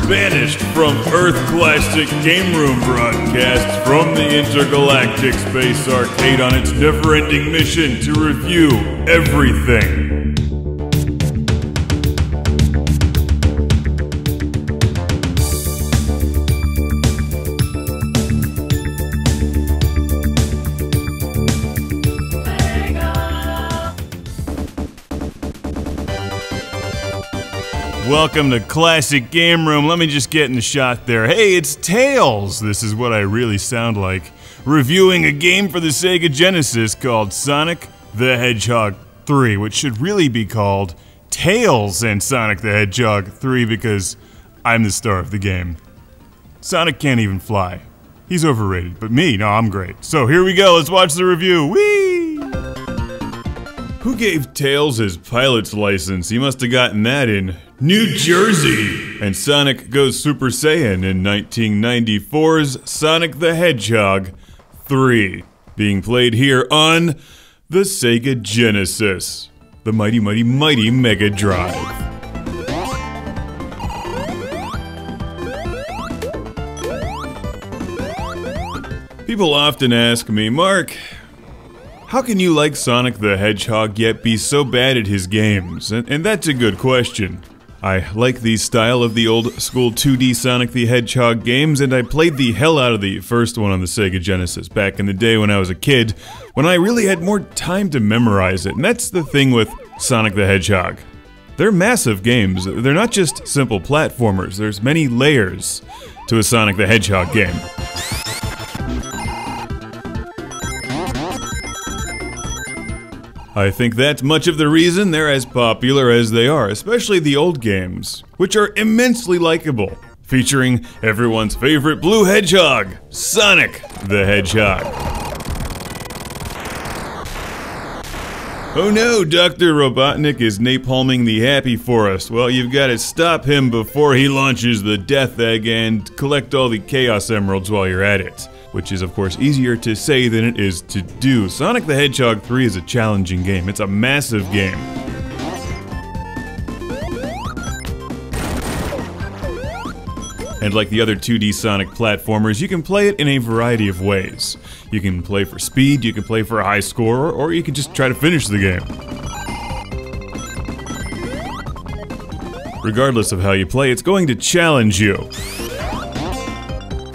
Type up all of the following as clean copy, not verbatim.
Banished from Earth Classic Game Room broadcasts from the intergalactic space arcade on its never-ending mission to review everything. Welcome to Classic Game Room. Let me just get in the shot there. Hey, it's Tails. This is what I really sound like. Reviewing a game for the Sega Genesis called Sonic the Hedgehog 3, which should really be called Tails and Sonic the Hedgehog 3 because I'm the star of the game. Sonic can't even fly. He's overrated, but me, no, I'm great. So here we go, let's watch the review. Whee! Who gave Tails his pilot's license? He must have gotten that in New Jersey! And Sonic goes Super Saiyan in 1994's Sonic the Hedgehog 3, being played here on the Sega Genesis, the mighty, mighty, mighty Mega Drive. People often ask me, Mark, how can you like Sonic the Hedgehog yet be so bad at his games? And that's a good question. I like the style of the old school 2D Sonic the Hedgehog games, and I played the hell out of the first one on the Sega Genesis back in the day when I was a kid, when I really had more time to memorize it. And that's the thing with Sonic the Hedgehog. They're massive games. They're not just simple platformers. There's many layers to a Sonic the Hedgehog game. I think that's much of the reason they're as popular as they are, especially the old games, which are immensely likable, featuring everyone's favorite blue hedgehog, Sonic the Hedgehog. Oh no, Dr. Robotnik is napalming the Happy Forest. Well, you've got to stop him before he launches the Death Egg and collect all the Chaos Emeralds while you're at it. Which is, of course, easier to say than it is to do. Sonic the Hedgehog 3 is a challenging game. It's a massive game. And like the other 2D Sonic platformers, you can play it in a variety of ways. You can play for speed, you can play for a high score, or you can just try to finish the game. Regardless of how you play, it's going to challenge you.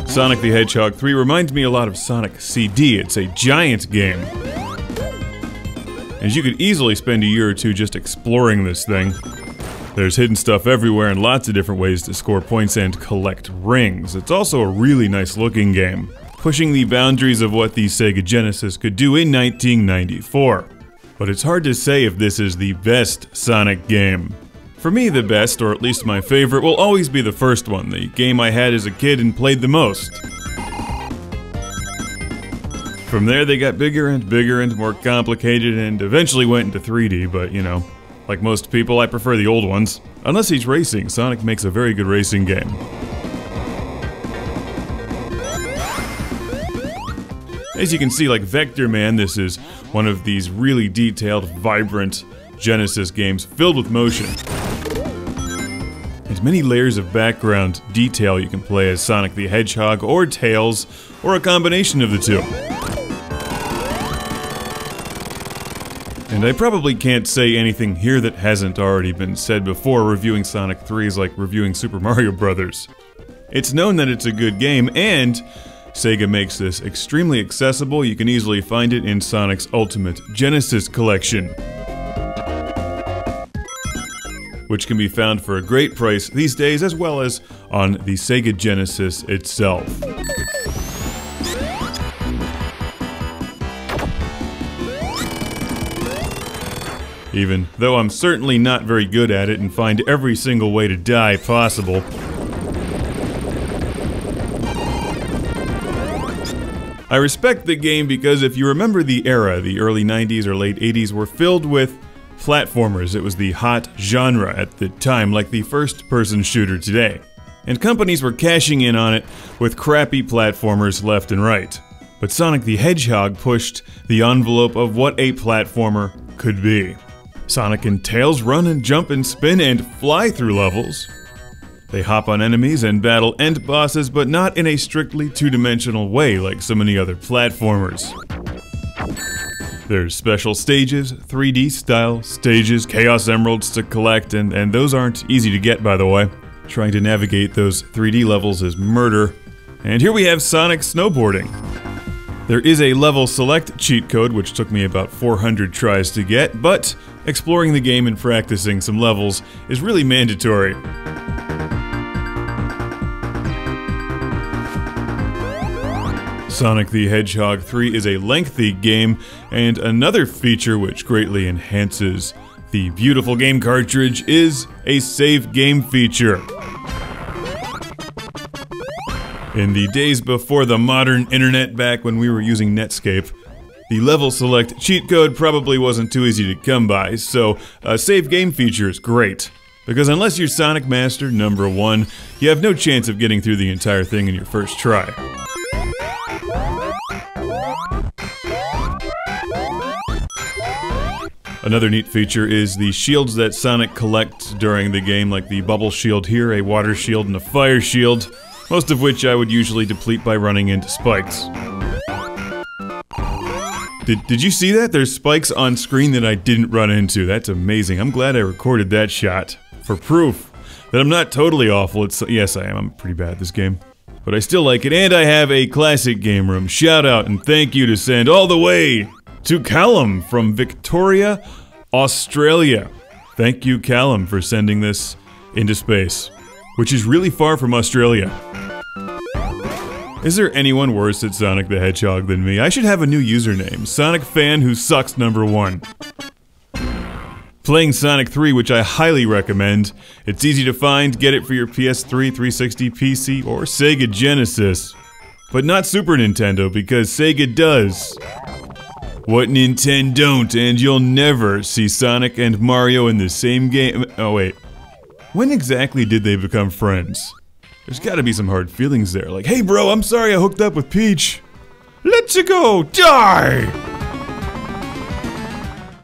Sonic the Hedgehog 3 reminds me a lot of Sonic CD. It's a giant game. And you could easily spend a year or two just exploring this thing. There's hidden stuff everywhere and lots of different ways to score points and collect rings. It's also a really nice looking game, pushing the boundaries of what the Sega Genesis could do in 1994. But it's hard to say if this is the best Sonic game. For me, the best, or at least my favorite, will always be the first one, the game I had as a kid and played the most. From there, they got bigger and more complicated and eventually went into 3D, but you know, like most people, I prefer the old ones. Unless he's racing, Sonic makes a very good racing game. As you can see, like Vector Man, this is one of these really detailed, vibrant Genesis games filled with motion. And many layers of background detail. You can play as Sonic the Hedgehog or Tails, or a combination of the two. And I probably can't say anything here that hasn't already been said before. Reviewing Sonic 3 is like reviewing Super Mario Bros. It's known that it's a good game, and Sega makes this extremely accessible. You can easily find it in Sonic's Ultimate Genesis Collection, which can be found for a great price these days, as well as on the Sega Genesis itself. Even though I'm certainly not very good at it and find every single way to die possible. I respect the game because if you remember the era, the early 90s or late 80s were filled with platformers. It was the hot genre at the time, like the first-person shooter today. And companies were cashing in on it with crappy platformers left and right. But Sonic the Hedgehog pushed the envelope of what a platformer could be. Sonic and Tails run and jump and spin and fly through levels. They hop on enemies and battle end bosses, but not in a strictly two-dimensional way like so many other platformers. There's special stages, 3D style stages, Chaos Emeralds to collect, and those aren't easy to get, by the way. Trying to navigate those 3D levels is murder. And here we have Sonic snowboarding. There is a level select cheat code, which took me about 400 tries to get, but exploring the game and practicing some levels is really mandatory. Sonic the Hedgehog 3 is a lengthy game, and another feature which greatly enhances the beautiful game cartridge is a save game feature. In the days before the modern internet, back when we were using Netscape, the level select cheat code probably wasn't too easy to come by, so a save game feature is great. Because unless you're Sonic Master #1, you have no chance of getting through the entire thing in your first try. Another neat feature is the shields that Sonic collects during the game, like the bubble shield here, a water shield, and a fire shield, most of which I would usually deplete by running into spikes. Did you see that? There's spikes on screen that I didn't run into. That's amazing. I'm glad I recorded that shot for proof that I'm not totally awful. Yes, I am. I'm pretty bad at this game. But I still like it, and I have a classic game room. Shout out and thank you to send all the way to Callum from Victoria, Australia. Thank you, Callum, for sending this into space, which is really far from Australia. Is there anyone worse at Sonic the Hedgehog than me? I should have a new username, Sonic Fan Who Sucks #1. Playing Sonic 3, which I highly recommend. It's easy to find, get it for your PS3, 360, PC, or Sega Genesis. But not Super Nintendo, because Sega does what Nintendo don't, and you'll never see Sonic and Mario in the same game. Oh wait, when exactly did they become friends? There's gotta be some hard feelings there, like, hey bro, I'm sorry I hooked up with Peach. Let's go, die!